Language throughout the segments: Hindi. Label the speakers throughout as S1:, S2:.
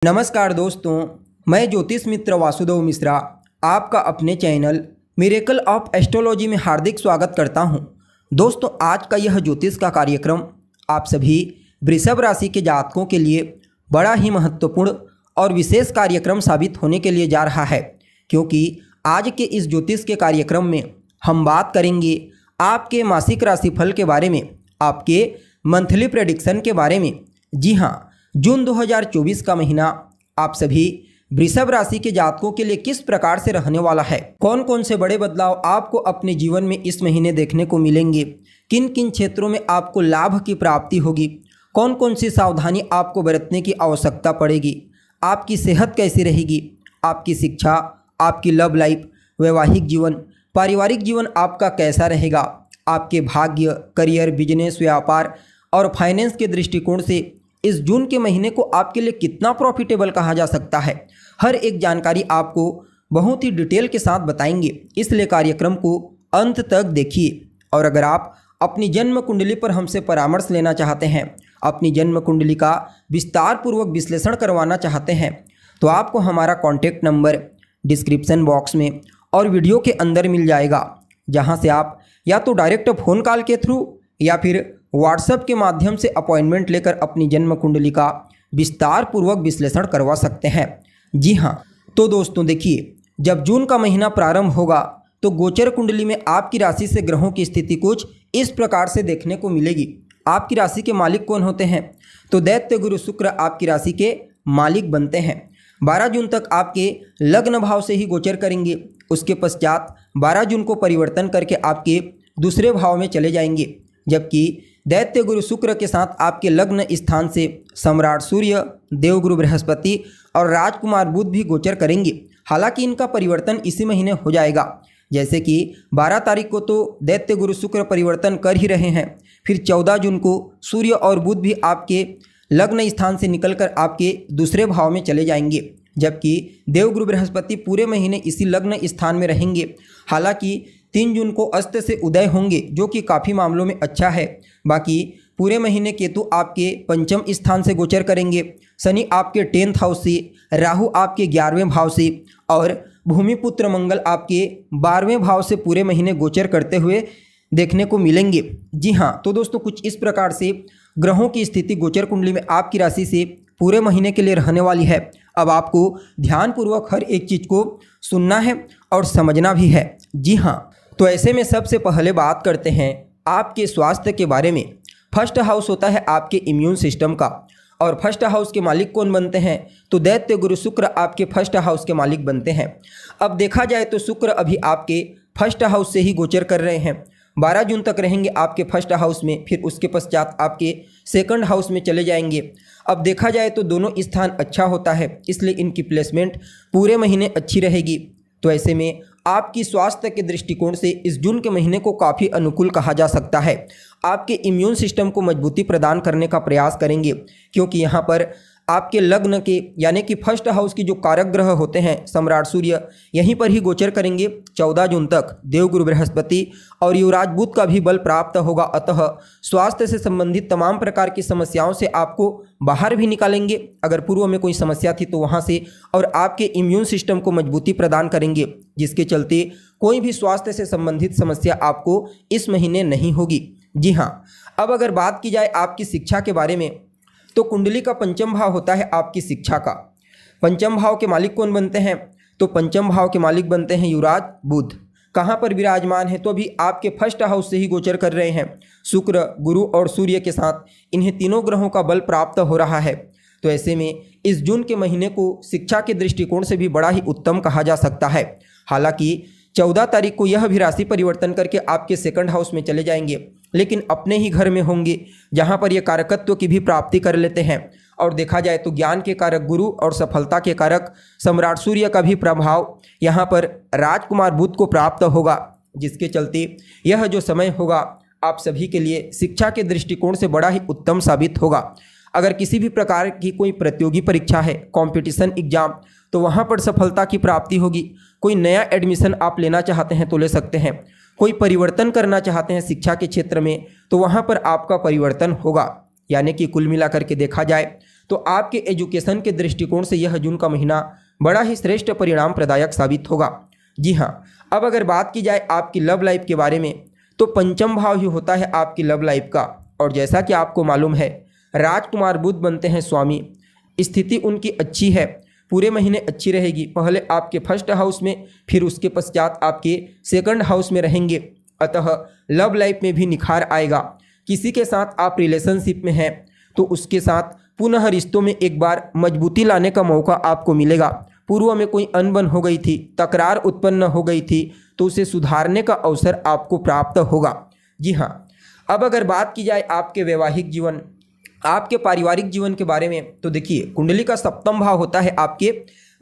S1: नमस्कार दोस्तों, मैं ज्योतिष मित्र वासुदेव मिश्रा आपका अपने चैनल मिरेकल ऑफ एस्ट्रोलॉजी में हार्दिक स्वागत करता हूं। दोस्तों, आज का यह ज्योतिष का कार्यक्रम आप सभी वृषभ राशि के जातकों के लिए बड़ा ही महत्वपूर्ण और विशेष कार्यक्रम साबित होने के लिए जा रहा है, क्योंकि आज के इस ज्योतिष के कार्यक्रम में हम बात करेंगे आपके मासिक राशिफल के बारे में, आपके मंथली प्रेडिक्शन के बारे में। जी हाँ, जून 2024 का महीना आप सभी वृषभ राशि के जातकों के लिए किस प्रकार से रहने वाला है, कौन कौन से बड़े बदलाव आपको अपने जीवन में इस महीने देखने को मिलेंगे, किन किन क्षेत्रों में आपको लाभ की प्राप्ति होगी, कौन कौन सी सावधानी आपको बरतने की आवश्यकता पड़ेगी, आपकी सेहत कैसी रहेगी, आपकी शिक्षा, आपकी लव लाइफ, वैवाहिक जीवन, पारिवारिक जीवन आपका कैसा रहेगा, आपके भाग्य, करियर, बिजनेस, व्यापार और फाइनेंस के दृष्टिकोण से इस जून के महीने को आपके लिए कितना प्रॉफिटेबल कहा जा सकता है, हर एक जानकारी आपको बहुत ही डिटेल के साथ बताएंगे। इसलिए कार्यक्रम को अंत तक देखिए। और अगर आप अपनी जन्म कुंडली पर हमसे परामर्श लेना चाहते हैं, अपनी जन्म कुंडली का विस्तार पूर्वक विश्लेषण करवाना चाहते हैं, तो आपको हमारा कॉन्टैक्ट नंबर डिस्क्रिप्शन बॉक्स में और वीडियो के अंदर मिल जाएगा, जहां से आप या तो डायरेक्ट फ़ोन कॉल के थ्रू या फिर व्हाट्सएप के माध्यम से अपॉइंटमेंट लेकर अपनी जन्म कुंडली का विस्तार पूर्वक विश्लेषण करवा सकते हैं। जी हाँ, तो दोस्तों देखिए, जब जून का महीना प्रारंभ होगा तो गोचर कुंडली में आपकी राशि से ग्रहों की स्थिति कुछ इस प्रकार से देखने को मिलेगी। आपकी राशि के मालिक कौन होते हैं? तो दैत्य गुरु शुक्र आपकी राशि के मालिक बनते हैं। 12 जून तक आपके लग्न भाव से ही गोचर करेंगे। उसके पश्चात 12 जून को परिवर्तन करके आपके दूसरे भाव में चले जाएंगे, जबकि दैत्य गुरु शुक्र के साथ आपके लग्न स्थान से सम्राट सूर्य, देवगुरु बृहस्पति और राजकुमार बुध भी गोचर करेंगे। हालांकि इनका परिवर्तन इसी महीने हो जाएगा। जैसे कि 12 तारीख को तो दैत्य गुरु शुक्र परिवर्तन कर ही रहे हैं, फिर 14 जून को सूर्य और बुध भी आपके लग्न स्थान से निकलकर आपके दूसरे भाव में चले जाएंगे, जबकि देवगुरु बृहस्पति पूरे महीने इसी लग्न स्थान में रहेंगे। हालांकि 3 जून को अस्त से उदय होंगे, जो कि काफ़ी मामलों में अच्छा है। बाकी पूरे महीने केतु आपके पंचम स्थान से गोचर करेंगे, शनि आपके 10th हाउस से, राहु आपके 11वें भाव से और भूमिपुत्र मंगल आपके 12वें भाव से पूरे महीने गोचर करते हुए देखने को मिलेंगे। जी हाँ, तो दोस्तों कुछ इस प्रकार से ग्रहों की स्थिति गोचर कुंडली में आपकी राशि से पूरे महीने के लिए रहने वाली है। अब आपको ध्यानपूर्वक हर एक चीज़ को सुनना है और समझना भी है। जी हाँ, तो ऐसे में सबसे पहले बात करते हैं आपके स्वास्थ्य के बारे में। फर्स्ट हाउस होता है आपके इम्यून सिस्टम का, और फर्स्ट हाउस के मालिक कौन बनते हैं? तो दैत्य गुरु शुक्र आपके फर्स्ट हाउस के मालिक बनते हैं। अब देखा जाए तो शुक्र अभी आपके फर्स्ट हाउस से ही गोचर कर रहे हैं। 12 जून तक रहेंगे आपके फर्स्ट हाउस में, फिर उसके पश्चात आपके सेकंड हाउस में चले जाएंगे। अब देखा जाए तो दोनों स्थान अच्छा होता है, इसलिए इनकी प्लेसमेंट पूरे महीने अच्छी रहेगी। तो ऐसे में आपकी स्वास्थ्य के दृष्टिकोण से इस जून के महीने को काफ़ी अनुकूल कहा जा सकता है। आपके इम्यून सिस्टम को मजबूती प्रदान करने का प्रयास करेंगे, क्योंकि यहाँ पर आपके लग्न के यानी कि फर्स्ट हाउस की जो कारक ग्रह होते हैं सम्राट सूर्य, यहीं पर ही गोचर करेंगे 14 जून तक। देवगुरु बृहस्पति और युवराज बुध का भी बल प्राप्त होगा, अतः स्वास्थ्य से संबंधित तमाम प्रकार की समस्याओं से आपको बाहर भी निकालेंगे, अगर पूर्व में कोई समस्या थी तो वहाँ से, और आपके इम्यून सिस्टम को मजबूती प्रदान करेंगे, जिसके चलते कोई भी स्वास्थ्य से संबंधित समस्या आपको इस महीने नहीं होगी। जी हाँ, अब अगर बात की जाए आपकी शिक्षा के बारे में, तो कुंडली का पंचम भाव होता है आपकी शिक्षा का। पंचम भाव के मालिक कौन बनते हैं? तो पंचम भाव के मालिक बनते हैं युवराज बुध। कहाँ पर विराजमान है? तो अभी आपके फर्स्ट हाउस से ही गोचर कर रहे हैं। शुक्र, गुरु और सूर्य के साथ इन्हें तीनों ग्रहों का बल प्राप्त हो रहा है। तो ऐसे में इस जून के महीने को शिक्षा के दृष्टिकोण से भी बड़ा ही उत्तम कहा जा सकता है। हालांकि 14 तारीख को यह भी राशि परिवर्तन करके आपके सेकंड हाउस में चले जाएंगे, लेकिन अपने ही घर में होंगे, जहां पर ये कारकत्व की भी प्राप्ति कर लेते हैं। और देखा जाए तो ज्ञान के कारक गुरु और सफलता के कारक सम्राट सूर्य का भी प्रभाव यहाँ पर राजकुमार बुध को प्राप्त होगा, जिसके चलते यह जो समय होगा आप सभी के लिए शिक्षा के दृष्टिकोण से बड़ा ही उत्तम साबित होगा। अगर किसी भी प्रकार की कोई प्रतियोगी परीक्षा है, कंपटीशन एग्जाम, तो वहाँ पर सफलता की प्राप्ति होगी। कोई नया एडमिशन आप लेना चाहते हैं तो ले सकते हैं। कोई परिवर्तन करना चाहते हैं शिक्षा के क्षेत्र में, तो वहाँ पर आपका परिवर्तन होगा। यानी कि कुल मिलाकर के देखा जाए तो आपके एजुकेशन के दृष्टिकोण से यह जून का महीना बड़ा ही श्रेष्ठ परिणाम प्रदायक साबित होगा। जी हाँ, अब अगर बात की जाए आपकी लव लाइफ के बारे में, तो पंचम भाव ही होता है आपकी लव लाइफ का। और जैसा कि आपको मालूम है, राजकुमार बुध बनते हैं स्वामी, स्थिति उनकी अच्छी है, पूरे महीने अच्छी रहेगी। पहले आपके फर्स्ट हाउस में, फिर उसके पश्चात आपके सेकंड हाउस में रहेंगे। अतः लव लाइफ में भी निखार आएगा। किसी के साथ आप रिलेशनशिप में हैं तो उसके साथ पुनः रिश्तों में एक बार मजबूती लाने का मौका आपको मिलेगा। पूर्व में कोई अनबन हो गई थी, तकरार उत्पन्न हो गई थी, तो उसे सुधारने का अवसर आपको प्राप्त होगा। जी हाँ, अब अगर बात की जाए आपके वैवाहिक जीवन, आपके पारिवारिक जीवन के बारे में, तो देखिए कुंडली का सप्तम भाव होता है आपके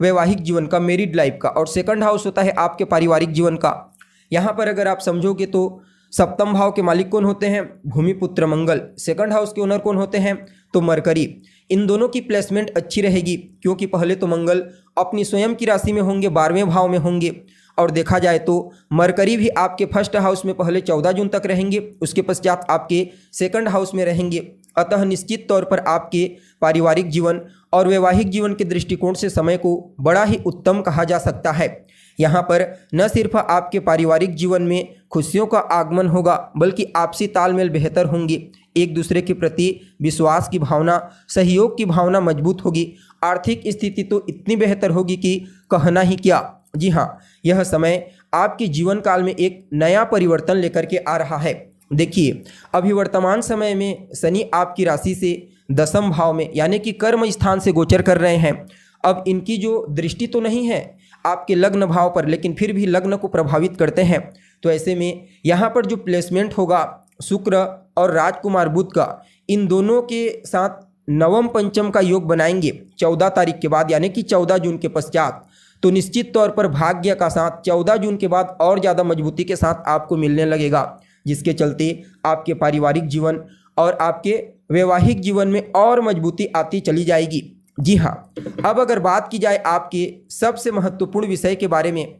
S1: वैवाहिक जीवन का, मैरिड लाइफ का, और सेकंड हाउस होता है आपके पारिवारिक जीवन का। यहाँ पर अगर आप समझोगे तो सप्तम भाव के मालिक कौन होते हैं? भूमि पुत्र मंगल। सेकंड हाउस के ओनर कौन होते हैं? तो मरकरी। इन दोनों की प्लेसमेंट अच्छी रहेगी, क्योंकि पहले तो मंगल अपनी स्वयं की राशि में होंगे, 12वें भाव में होंगे। और देखा जाए तो मरकरी भी आपके फर्स्ट हाउस में पहले 14 जून तक रहेंगे, उसके पश्चात आपके सेकंड हाउस में रहेंगे। अतः निश्चित तौर पर आपके पारिवारिक जीवन और वैवाहिक जीवन के दृष्टिकोण से समय को बड़ा ही उत्तम कहा जा सकता है। यहाँ पर न सिर्फ आपके पारिवारिक जीवन में खुशियों का आगमन होगा, बल्कि आपसी तालमेल बेहतर होंगे, एक दूसरे के प्रति विश्वास की भावना, सहयोग की भावना मजबूत होगी। आर्थिक स्थिति तो इतनी बेहतर होगी कि कहना ही क्या। जी हाँ, यह समय आपके जीवन काल में एक नया परिवर्तन लेकर के आ रहा है। देखिए, अभी वर्तमान समय में शनि आपकी राशि से दसम भाव में यानी कि कर्म स्थान से गोचर कर रहे हैं। अब इनकी जो दृष्टि तो नहीं है आपके लग्न भाव पर, लेकिन फिर भी लग्न को प्रभावित करते हैं। तो ऐसे में यहाँ पर जो प्लेसमेंट होगा शुक्र और राजकुमार बुध का, इन दोनों के साथ नवम पंचम का योग बनाएंगे 14 तारीख के बाद, यानी कि 14 जून के पश्चात। तो निश्चित तौर पर भाग्य का साथ 14 जून के बाद और ज़्यादा मजबूती के साथ आपको मिलने लगेगा, जिसके चलते आपके पारिवारिक जीवन और आपके वैवाहिक जीवन में और मजबूती आती चली जाएगी। जी हाँ, अब अगर बात की जाए आपके सबसे महत्वपूर्ण विषय के बारे में,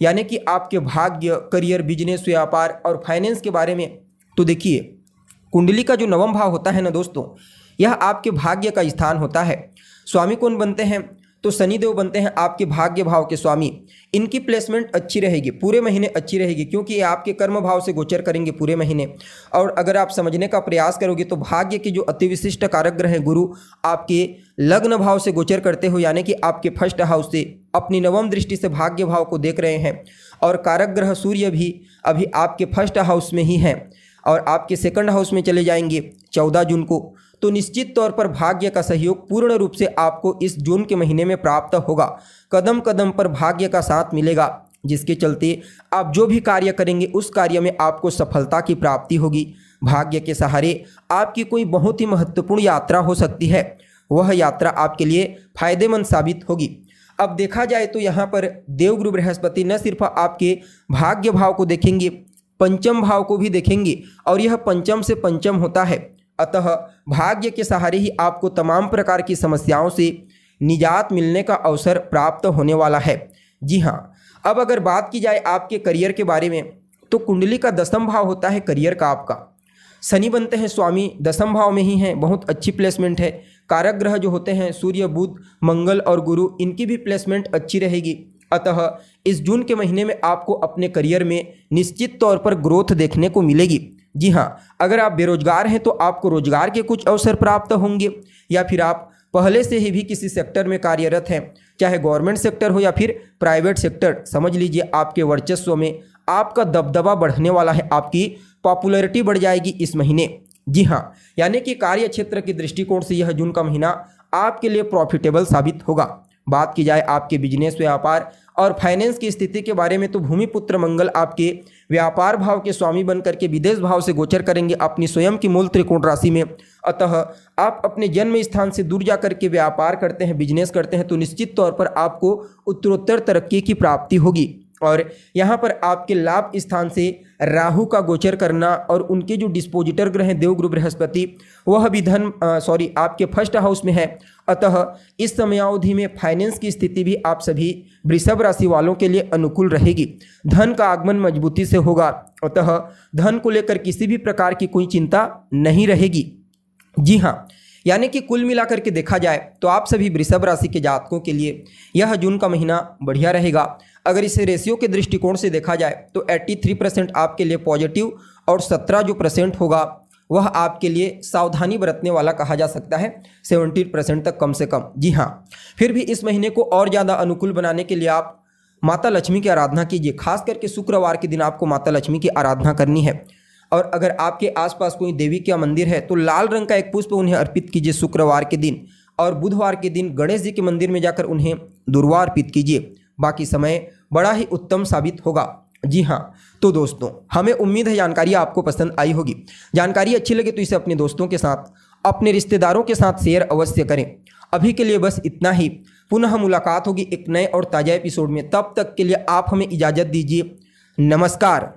S1: यानी कि आपके भाग्य, करियर, बिजनेस, व्यापार और फाइनेंस के बारे में, तो देखिए कुंडली का जो नवम भाव होता है ना दोस्तों, यह आपके भाग्य का स्थान होता है। स्वामी कौन बनते हैं? तो शनिदेव बनते हैं आपके भाग्य भाव के स्वामी। इनकी प्लेसमेंट अच्छी रहेगी, पूरे महीने अच्छी रहेगी, क्योंकि ये आपके कर्म भाव से गोचर करेंगे पूरे महीने। और अगर आप समझने का प्रयास करोगे तो भाग्य के जो अति विशिष्ट कारक ग्रह हैं गुरु, आपके लग्न भाव से गोचर करते हो, यानी कि आपके फर्स्ट हाउस से अपनी नवम दृष्टि से भाग्य भाव को देख रहे हैं। और कारक ग्रह सूर्य भी अभी आपके फर्स्ट हाउस में ही हैं और आपके सेकंड हाउस में चले जाएंगे 14 जून को। तो निश्चित तौर पर भाग्य का सहयोग पूर्ण रूप से आपको इस जून के महीने में प्राप्त होगा। कदम कदम पर भाग्य का साथ मिलेगा, जिसके चलते आप जो भी कार्य करेंगे उस कार्य में आपको सफलता की प्राप्ति होगी। भाग्य के सहारे आपकी कोई बहुत ही महत्वपूर्ण यात्रा हो सकती है, वह यात्रा आपके लिए फायदेमंद साबित होगी। अब देखा जाए तो यहाँ पर देवगुरु बृहस्पति न सिर्फ आपके भाग्य भाव को देखेंगे, पंचम भाव को भी देखेंगे, और यह पंचम से पंचम होता है। अतः भाग्य के सहारे ही आपको तमाम प्रकार की समस्याओं से निजात मिलने का अवसर प्राप्त होने वाला है। जी हाँ, अब अगर बात की जाए आपके करियर के बारे में, तो कुंडली का दसम भाव होता है करियर का आपका। शनि बनते हैं स्वामी, दसम भाव में ही हैं, बहुत अच्छी प्लेसमेंट है। कारक ग्रह जो होते हैं सूर्य, बुध, मंगल और गुरु, इनकी भी प्लेसमेंट अच्छी रहेगी। अतः इस जून के महीने में आपको अपने करियर में निश्चित तौर पर ग्रोथ देखने को मिलेगी। जी हाँ, अगर आप बेरोजगार हैं तो आपको रोजगार के कुछ अवसर प्राप्त होंगे, या फिर आप पहले से ही भी किसी सेक्टर में कार्यरत हैं, चाहे गवर्नमेंट सेक्टर हो या फिर प्राइवेट सेक्टर, समझ लीजिए आपके वर्चस्व में आपका दबदबा बढ़ने वाला है, आपकी पॉपुलैरिटी बढ़ जाएगी इस महीने। जी हाँ, यानी कि कार्य क्षेत्र के दृष्टिकोण से यह जून का महीना आपके लिए प्रॉफिटेबल साबित होगा। बात की जाए आपके बिजनेस, व्यापार और फाइनेंस की स्थिति के बारे में, तो भूमिपुत्र मंगल आपके व्यापार भाव के स्वामी बनकर के विदेश भाव से गोचर करेंगे अपनी स्वयं की मूल त्रिकोण राशि में। अतः आप अपने जन्म स्थान से दूर जाकर के व्यापार करते हैं, बिजनेस करते हैं, तो निश्चित तौर पर आपको उत्तरोत्तर तरक्की की प्राप्ति होगी। और यहाँ पर आपके लाभ स्थान से राहु का गोचर करना और उनके जो डिस्पोजिटर ग्रह हैं देवगुरु बृहस्पति, वह भी आपके फर्स्ट हाउस में है। अतः इस समयावधि में फाइनेंस की स्थिति भी आप सभी वृषभ राशि वालों के लिए अनुकूल रहेगी। धन का आगमन मजबूती से होगा, अतः धन को लेकर किसी भी प्रकार की कोई चिंता नहीं रहेगी। जी हाँ, यानी कि कुल मिलाकर के देखा जाए तो आप सभी वृषभ राशि के जातकों के लिए यह जून का महीना बढ़िया रहेगा। अगर इसे रेशियो के दृष्टिकोण से देखा जाए तो 83% आपके लिए पॉजिटिव और 17 जो % होगा वह आपके लिए सावधानी बरतने वाला कहा जा सकता है, 70% तक कम से कम। जी हाँ, फिर भी इस महीने को और ज़्यादा अनुकूल बनाने के लिए आप माता लक्ष्मी की आराधना कीजिए। खास करके शुक्रवार के दिन आपको माता लक्ष्मी की आराधना करनी है। और अगर आपके आसपास कोई देवी का मंदिर है तो लाल रंग का एक पुष्प उन्हें अर्पित कीजिए शुक्रवार के दिन। और बुधवार के दिन गणेश जी के मंदिर में जाकर उन्हें दुर्वा अर्पित कीजिए। बाकी समय बड़ा ही उत्तम साबित होगा। जी हाँ, तो दोस्तों हमें उम्मीद है जानकारी आपको पसंद आई होगी। जानकारी अच्छी लगे तो इसे अपने दोस्तों के साथ, अपने रिश्तेदारों के साथ शेयर अवश्य करें। अभी के लिए बस इतना ही। पुनः मुलाकात होगी एक नए और ताज़ा एपिसोड में। तब तक के लिए आप हमें इजाज़त दीजिए। नमस्कार।